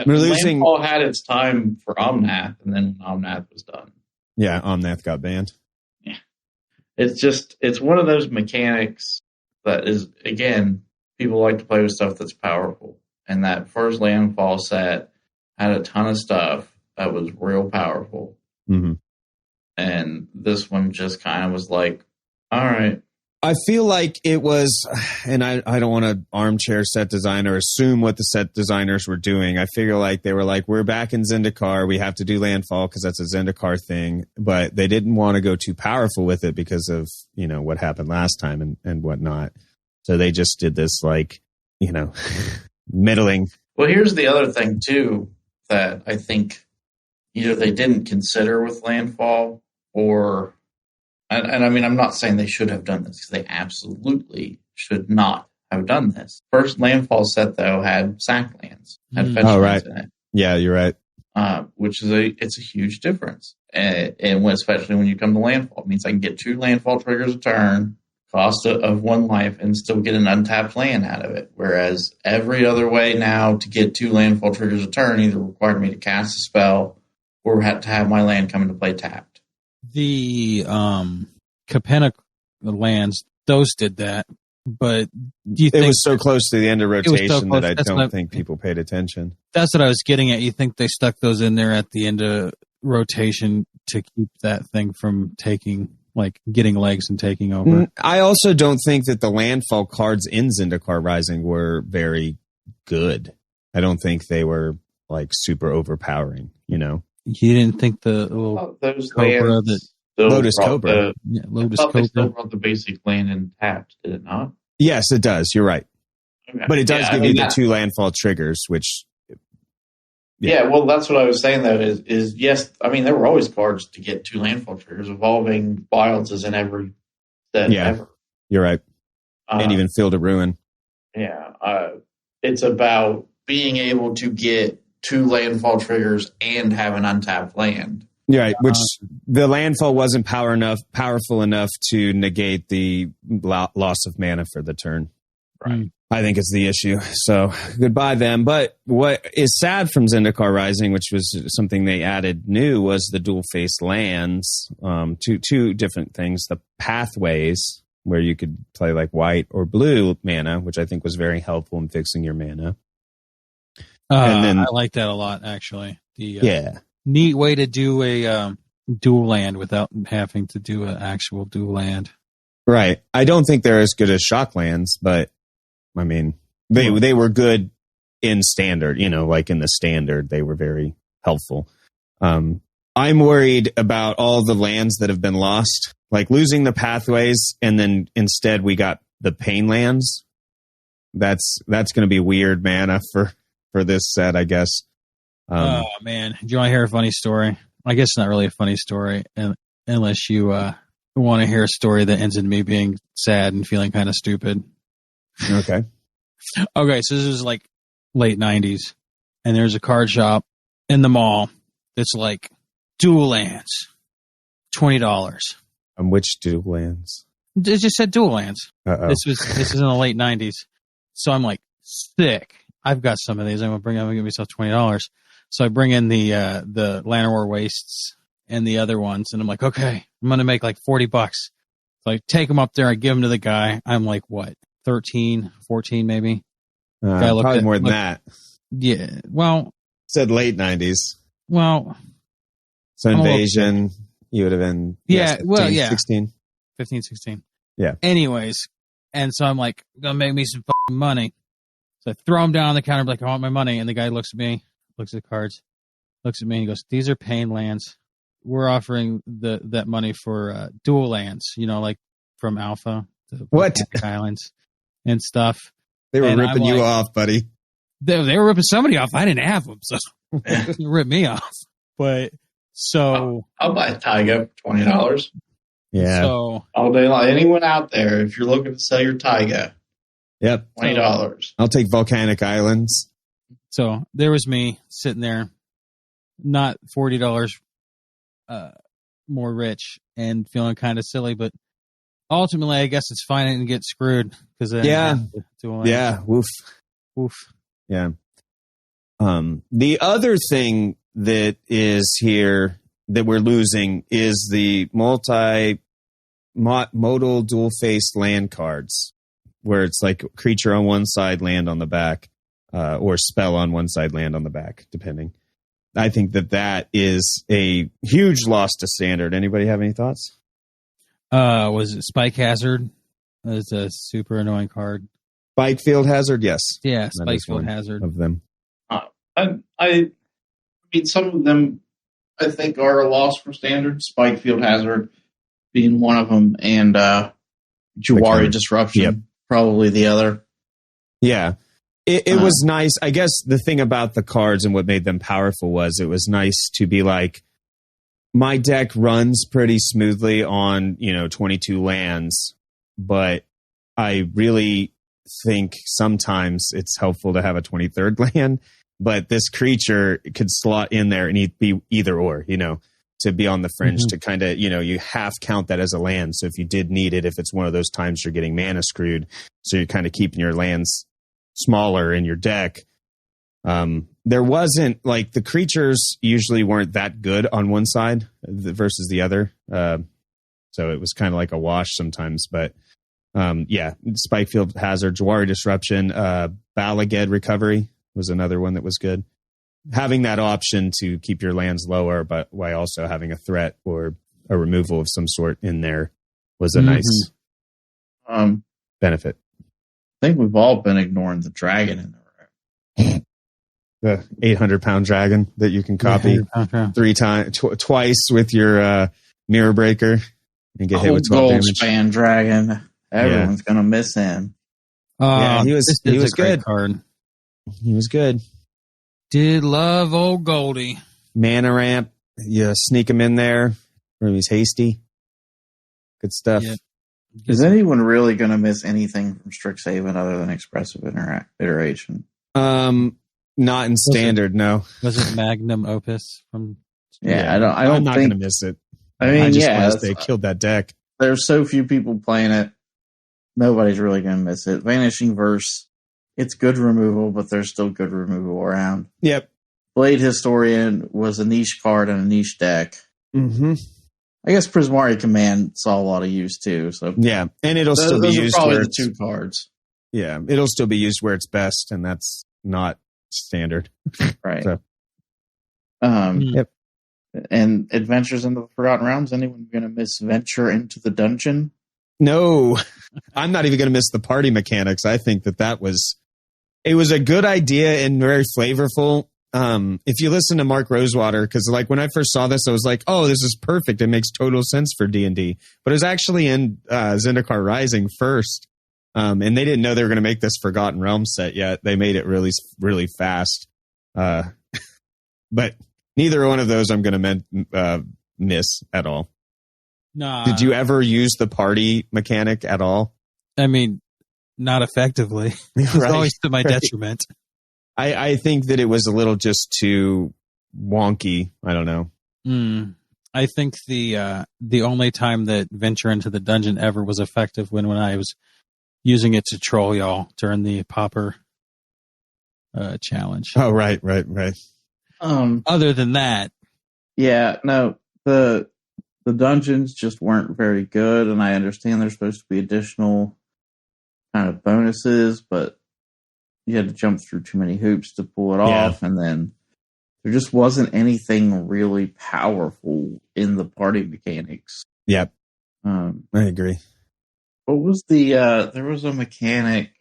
We're losing. Landfall had its time for Omnath, and then Omnath was done. Yeah, Omnath got banned. Yeah. It's one of those mechanics that is, again, people like to play with stuff that's powerful. And that first Landfall set had a ton of stuff that was real powerful. Mm-hmm. And this one just kind of was like, all right. I feel like it was, and I don't want to armchair set designer assume what the set designers were doing. I figure like they were like, we're back in Zendikar. We have to do Landfall because that's a Zendikar thing. But they didn't want to go too powerful with it because of, what happened last time and whatnot. So they just did this like, middling. Well, here's the other thing too, that I think either they didn't consider with Landfall or... And I mean, I'm not saying they should have done this, because they absolutely should not have done this. First Landfall set, though, had sack lands, had fetch lands in it. Yeah, you're right. Which is it's a huge difference. And especially when you come to Landfall, it means I can get 2 Landfall triggers a turn, cost of 1 life, and still get an untapped land out of it. Whereas every other way now to get 2 Landfall triggers a turn either required me to cast a spell or had to have my land come into play tapped. The Capenna lands, those did that, but do you think it was so close to the end of rotation that I don't think people paid attention? That's what I was getting at. You think they stuck those in there at the end of rotation to keep that thing from getting legs and taking over? I also don't think that the Landfall cards in Zendikar Rising were very good. I don't think they were super overpowering, You didn't think the little those Cobra Lotus Cobra. Lotus Cobra. They still Cobra. brought the basic land in tapped, did it not? Yes, it does. You're right. Okay. But it does give you the 2 Landfall triggers, which... Yeah, well, that's what I was saying, though, is yes, I mean, there were always cards to get 2 Landfall triggers. Evolving Wilds is in every set ever. You're right. And even Field of Ruin. Yeah. It's about being able to get 2 Landfall triggers and have an untapped land. Right, which the Landfall wasn't powerful enough to negate the loss of mana for the turn. Right. I think it's the issue. So goodbye them. But what is sad from Zendikar Rising, which was something they added new, was the dual face lands. Two different things: the pathways, where you could play like white or blue mana, which I think was very helpful in fixing your mana. And then I like that a lot, actually. Neat way to do a dual land without having to do an actual dual land. Right. I don't think they're as good as shock lands, but I mean, they were good in standard. Like in the standard, they were very helpful. I'm worried about all the lands that have been lost, like losing the pathways, and then instead we got the pain lands. That's going to be weird mana for this set, I guess. Oh, man. Do you want to hear a funny story? I guess it's not really a funny story, unless you want to hear a story that ends in me being sad and feeling kind of stupid. Okay. Okay, so this is like late 90s, and there's a card shop in the mall that's like dual lands, $20. Which dual lands? It just said dual lands. Uh-oh. This is in the late 90s. So I'm like, sick. I've got some of these. I'm gonna give myself $20. So I bring in the Llanowar Wastes and the other ones, and I'm like, okay, I'm gonna make like $40. So I take them up there, I give them to the guy. I'm like, what, 13, 14 maybe? Probably more than that. Yeah. Well, said late 90s. Well, So Invasion, you would have been 16. 15, 16. Yeah. Anyways, and so I'm like, gonna make me some fucking money. So I throw him down on the counter, like, I want my money. And the guy looks at me, looks at the cards, looks at me, and he goes, "These are pain lands. We're offering that money for dual lands, like from Alpha to Volcanic Islands and stuff." They were ripping you off, buddy. They were ripping somebody off. I didn't have them, so they ripped me off. But so I'll buy a Taiga for $20. Yeah. So all day long. Anyone out there, if you're looking to sell your Taiga, yep, $20. I'll take Volcanic Islands. So there was me sitting there, not $40 more rich and feeling kind of silly, but ultimately, I guess it's fine and get screwed because woof. Yeah. The other thing that is here that we're losing is the modal dual-faced land cards, where it's like creature on one side, land on the back, or spell on one side, land on the back, depending. I think that is a huge loss to standard. Anybody have any thoughts? Was it Spike Hazard? It's a super annoying card. Spike Field Hazard, yes. Yeah, Spike Field Hazard. Of them. I mean, some of them I think are a loss for standard. Spike Field Hazard being one of them, and Jawari Disruption probably the other. Yeah. It was nice. I guess the thing about the cards and what made them powerful was it was nice to be like, my deck runs pretty smoothly on, 22 lands, but I really think sometimes it's helpful to have a 23rd land, but this creature could slot in there and be either or, to be on the fringe to kind of, you half count that as a land. So if you did need it, if it's one of those times you're getting mana screwed, so you're kind of keeping your lands smaller in your deck. There wasn't like the creatures usually weren't that good on one side versus the other. So it was kind of like a wash sometimes, but Spikefield Hazard, Jawari Disruption, Balaged Recovery was another one that was good. Having that option to keep your lands lower, but while also having a threat or a removal of some sort in there was a nice benefit. I think we've all been ignoring the dragon in there. The 800-pound dragon that you can copy twice with your mirror breaker and get hit with 12 damage. Span dragon. Everyone's gonna miss him. He was good. Card. He was good. Did love old Goldie. Mana ramp. You sneak him in there. Or he's hasty. Good stuff. Yeah. Is anyone really going to miss anything from Strixhaven other than Expressive Iteration? Not in standard, no. Was it Magnum Opus from? Yeah, I'm not going to miss it. I mean, I just they killed that deck. There's so few people playing it. Nobody's really going to miss it. Vanishing Verse, it's good removal, but there's still good removal around. Yep. Blade Historian was a niche card and a niche deck. Mm-hmm. I guess Prismari Command saw a lot of use too. So yeah, and it'll still be used. Probably the two cards. Yeah, it'll still be used where it's best, and that's not standard. Right. So. Yep. And Adventures in the Forgotten Realms. Anyone going to miss Venture into the Dungeon? No, I'm not even going to miss the party mechanics. I think that was a good idea and very flavorful. If you listen to Mark Rosewater, because like when I first saw this, I was like, oh, this is perfect. It makes total sense for D&D. But it was actually in Zendikar Rising first. And they didn't know they were going to make this Forgotten Realms set yet. They made it really, really fast. But neither one of those I'm going to miss at all. Nah. Did you ever use the party mechanic at all? I mean, not effectively. It's always to my detriment. I think that it was a little just too wonky. I don't know. I think the only time that Venture into the Dungeon ever was effective when I was using it to troll y'all during the Pauper challenge. Oh, right. Other than that, yeah, no, the dungeons just weren't very good, and I understand there's supposed to be additional kind of bonuses, but you had to jump through too many hoops to pull it off, and then there just wasn't anything really powerful in the party mechanics. Yep. I agree. What was there was a mechanic,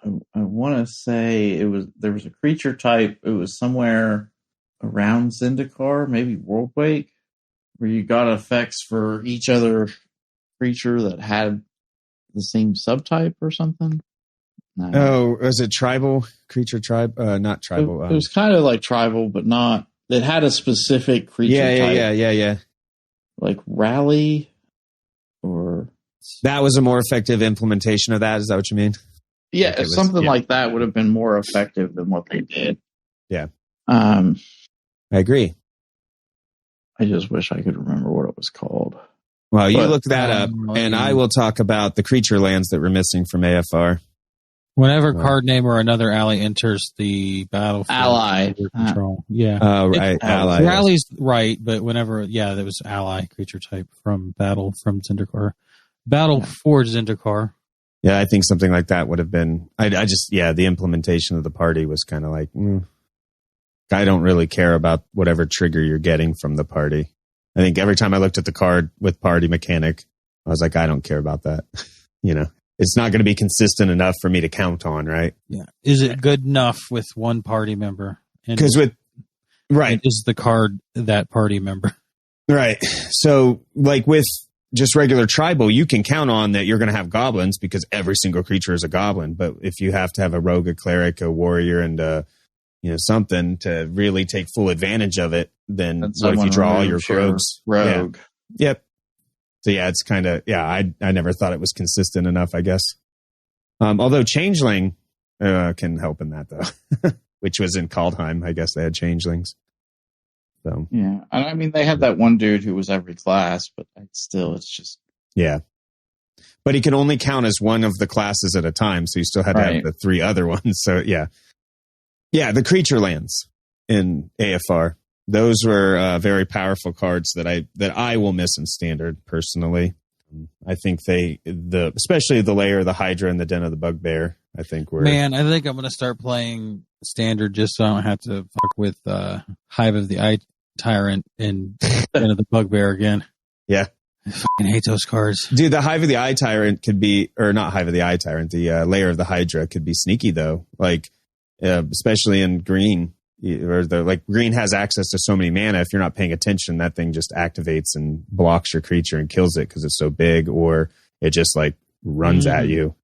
I want to say there was a creature type, it was somewhere around Zendikar, maybe Worldwake, where you got effects for each other creature that had the same subtype or something. No. Oh, was it tribal creature tribe? Not tribal. It was kind of like tribal, but not. It had a specific creature type. Yeah. Like rally, or that was a more effective implementation of that. Is that what you mean? Yeah, like something like that would have been more effective than what they did. Yeah. I agree. I just wish I could remember what it was called. Well, you look that up, and I will talk about the creature lands that were missing from AFR. Whenever card name or another ally enters the battlefield, ally control. Yeah. Right. Ally. Rally's right, but whenever, that was ally creature type from battle from Zendikar. Battle for Zendikar. Yeah, I think something like that would have been. I just the implementation of the party was kind of like, I don't really care about whatever trigger you're getting from the party. I think every time I looked at the card with party mechanic, I was like, I don't care about that. It's not going to be consistent enough for me to count on, right? Yeah. Is it good enough with one party member? Because is the card that party member? Right. So, like with just regular tribal, you can count on that you're going to have goblins because every single creature is a goblin. But if you have to have a rogue, a cleric, a warrior, and something to really take full advantage of it, then what if you draw all your rogues? Rogue. Yeah. Yep. So it's kind of, I never thought it was consistent enough, I guess. Although Changeling can help in that, though, which was in Kaldheim. I guess they had Changelings. So yeah, and I mean, they had that one dude who was every class, but still, it's just... Yeah. But he could only count as one of the classes at a time, so you still had to have the three other ones. So, yeah. Yeah, the creature lands in AFR. Those were very powerful cards that I will miss in Standard personally. I think especially the Lair of the Hydra and the Den of the Bugbear. I think I think I'm going to start playing Standard just so I don't have to fuck with Hive of the Eye Tyrant and Den of the Bugbear again. Yeah, I fucking hate those cards, dude. The Hive of the Eye Tyrant could be, or not Hive of the Eye Tyrant. The Lair of the Hydra could be sneaky though, like especially in green. Green has access to so many mana. If you're not paying attention, that thing just activates and blocks your creature and kills it because it's so big, or it just runs at you.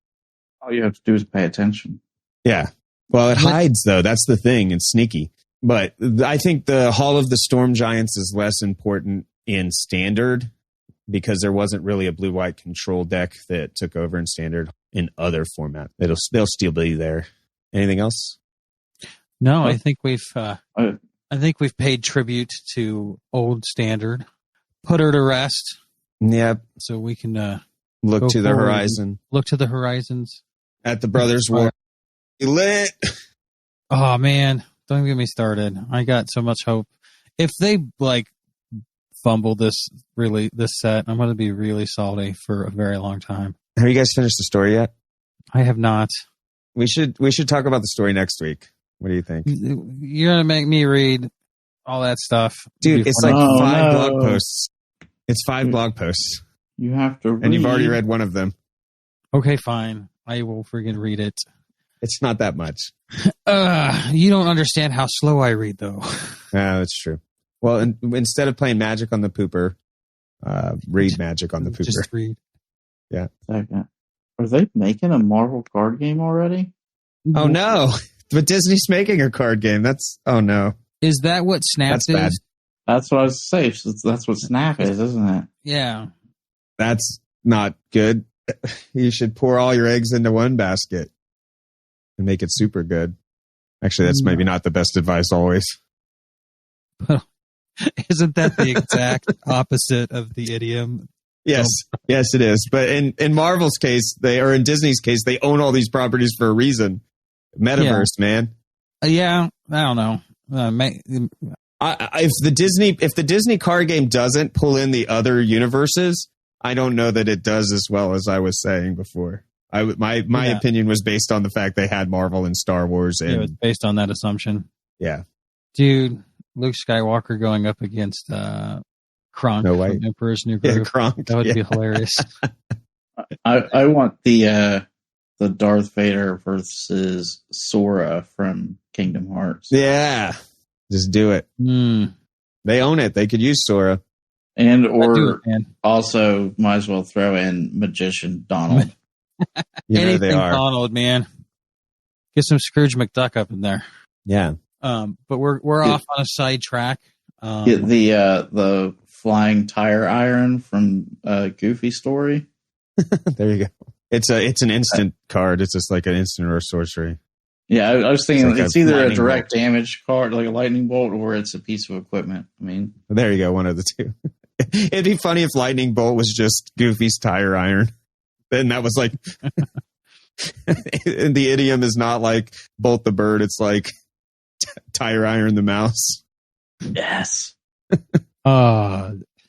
All you have to do is pay attention. Yeah. Well, it hides though. That's the thing. It's sneaky. But I think the Hall of the Storm Giants is less important in Standard because there wasn't really a blue-white control deck that took over in Standard in other formats. They'll still be there. Anything else? No, I think we've paid tribute to old Standard, put her to rest. Yep. So we can look to the horizon. Look to the horizons at the Brothers' War. Lit. Oh man, don't get me started. I got so much hope. If they fumble this set, I'm going to be really salty for a very long time. Have you guys finished the story yet? I have not. We should talk about the story next week. What do you think? You're going to make me read all that stuff. Dude, it's 5 blog posts. It's 5 blog posts. You have to read. And you've already read one of them. Okay, fine. I will friggin' read it. It's not that much. You don't understand how slow I read, though. Yeah, that's true. Well, instead of playing Magic on the Pooper, read Magic on the Pooper. Just read. Yeah. Second. Are they making a Marvel card game already? Oh, no. But Disney's making a card game. Oh no. Is that what Snap is? Bad. That's what I was saying. That's what Snap is, isn't it? Yeah. That's not good. You should pour all your eggs into one basket and make it super good. Actually, that's maybe not the best advice always. Isn't that the exact opposite of the idiom? Yes. Yes, it is. But in Marvel's case, in Disney's case, they own all these properties for a reason. Metaverse, man. Yeah, I don't know. If the Disney card game doesn't pull in the other universes, I don't know that it does as well as I was saying before. My opinion was based on the fact they had Marvel and Star Wars, and it was based on that assumption. Yeah, dude, Luke Skywalker going up against Kronk No way. from Emperor's New Yeah, Groove. Kronk. That would yeah. be hilarious. I want the Darth Vader versus Sora from Kingdom Hearts. Yeah. Just do it. They own it. They could use Sora. And Do or it, man. also might as well throw in Magician Donald. You know Anything they are. Donald, man. Get some Scrooge McDuck up in there. Yeah. But we're off on a side track. Get the flying tire iron from Goofy Story. There you go. It's an instant card. It's just like an instant or sorcery. Yeah, I was thinking It's like it's a either a lightning direct damage card, like a lightning bolt, or it's a piece of equipment. I mean, There you go. One of the two. It'd be funny if Lightning Bolt was just Goofy's tire iron. Then that was like, and the idiom is not like Bolt the bird. It's like tire iron the mouse. yes.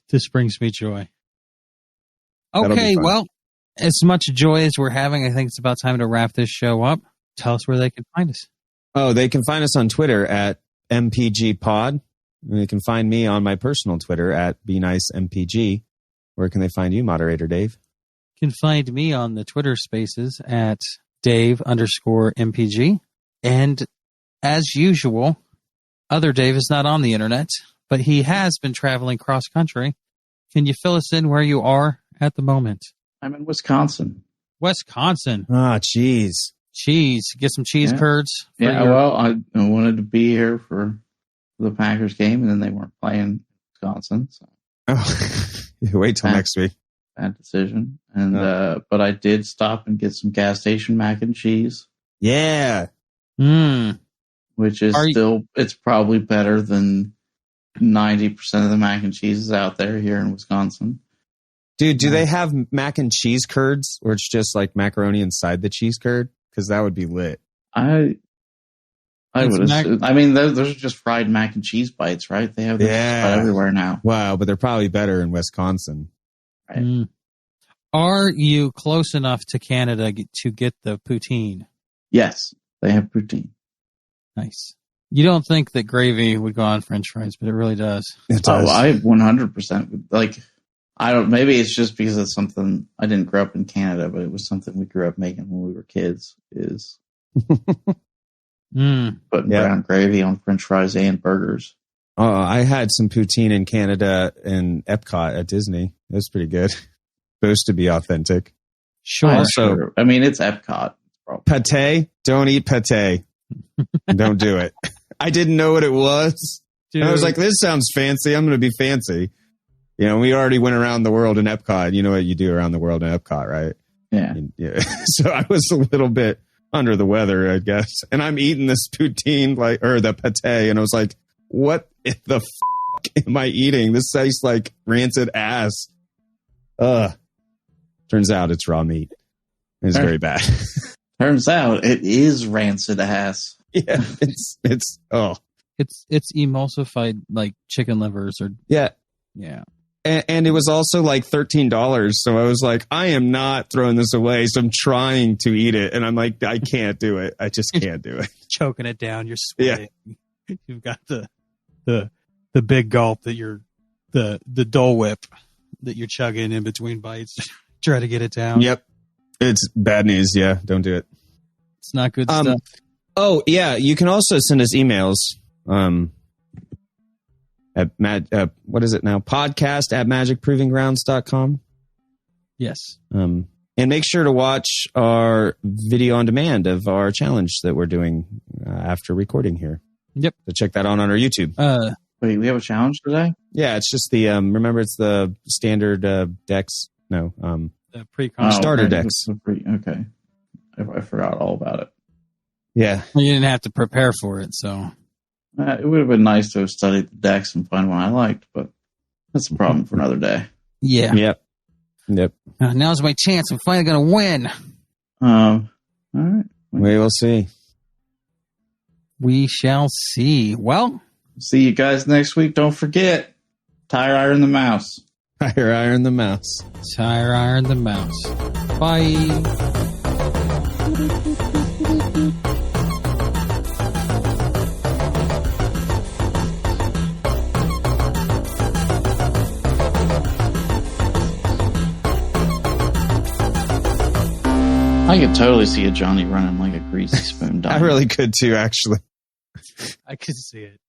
This brings me joy. That'll be Okay, fun. well, as much joy as we're having, I think it's about time to wrap this show up. Tell us where they can find us. Oh, they can find us on Twitter at MPGPod. And they can find me on my personal Twitter at BeNiceMPG. Where can they find you, moderator Dave? You can find me on the Twitter spaces at Dave_MPG. And as usual, other Dave is not on the internet, but he has been traveling cross country. Can you fill us in where you are at the moment? I'm in Wisconsin. Wisconsin. Ah, jeez. Cheese. Get some cheese Yeah. curds. for Yeah, your- well, I wanted to be here for the Packers game, and then they weren't playing Wisconsin, so Oh, wait till next week. bad decision. And Oh. but I did stop and get some gas station mac and cheese, Yeah. which is Are you- still it's probably better than 90% of the mac and cheeses out there here in Wisconsin. Dude, do they have mac and cheese curds where it's just like macaroni inside the cheese curd? Because that would be lit. I It's would mac- assume, I mean, those are just fried mac and cheese bites, right? They have this Yeah. everywhere now. Wow, but they're probably better in Wisconsin. Right. Are you close enough to Canada to get the poutine? Yes, they have poutine. Nice. You don't think that gravy would go on French fries, but it really does. It does. Oh, I 100% like. I don't. Maybe it's just because it's something I didn't grow up in Canada, but it was something we grew up making when we were kids. Is putting Yeah. brown gravy on French fries and burgers. I had some poutine in Canada in Epcot at Disney. It was pretty good. Supposed to be authentic. Sure. I'm Also- sure. I mean, it's Epcot. Probably. Pate? Don't eat pate. Don't do it. I didn't know what it was. Dude, And I was like, this sounds fancy. I'm going to be fancy. You know, we already went around the world in Epcot. You know what you do around the world in Epcot, right? Yeah. Yeah. So I was a little bit under the weather, I guess. And I'm eating this poutine, or the pate, and I was like, what the am I eating? This tastes like rancid ass. Turns out it's raw meat. It's very bad. Turns out it is rancid ass. Yeah. It's it's emulsified like chicken livers or yeah. yeah. And it was also like $13. So I was like, I am not throwing this away. So I'm trying to eat it. And I'm like, I can't do it. I just can't do it. Choking it down, you're sweating. You've got the big gulp that you're the Dole Whip that you're chugging in between bites. Try to get it down. Yep. It's bad news. Yeah. Don't do it. It's not good stuff. Oh, yeah. You can also send us emails. At what is it now? Podcast at magicprovinggrounds.com. Yes. And make sure to watch our video on demand of our challenge that we're doing after recording here. Yep. So check that on our YouTube. Wait, we have a challenge today? Yeah, it's just the remember it's the standard decks. No, The pre-con. Starter okay. decks. Okay. I forgot all about it. yeah. You didn't have to prepare for it, so It would have been nice to have studied the decks and find one I liked, but that's a problem for another day. yeah. Yep. Now's my chance. I'm finally gonna win. All right. We will see. We shall see. Well, See you guys next week. Don't forget, tire iron the mouse. Fire iron the mouse. tire iron the mouse. Bye. I could totally see a Johnny running like a greasy spoon. I really could too, actually. I could see it.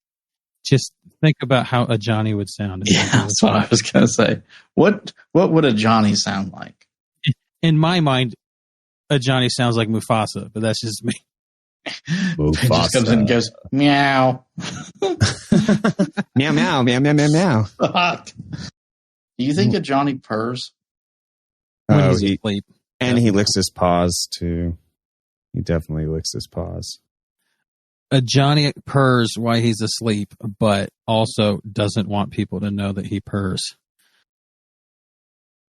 Just think about how a Johnny would sound. Yeah, that's what I was going to say. What would a Johnny sound like? In my mind, a Johnny sounds like Mufasa, but that's just me. Mufasa. He just comes in and goes, meow. Meow, meow, meow, meow, meow, meow. Do you think a Johnny purrs? When he's asleep. And he licks his paws, too. He definitely licks his paws. A Johnny purrs while he's asleep, but also doesn't want people to know that he purrs.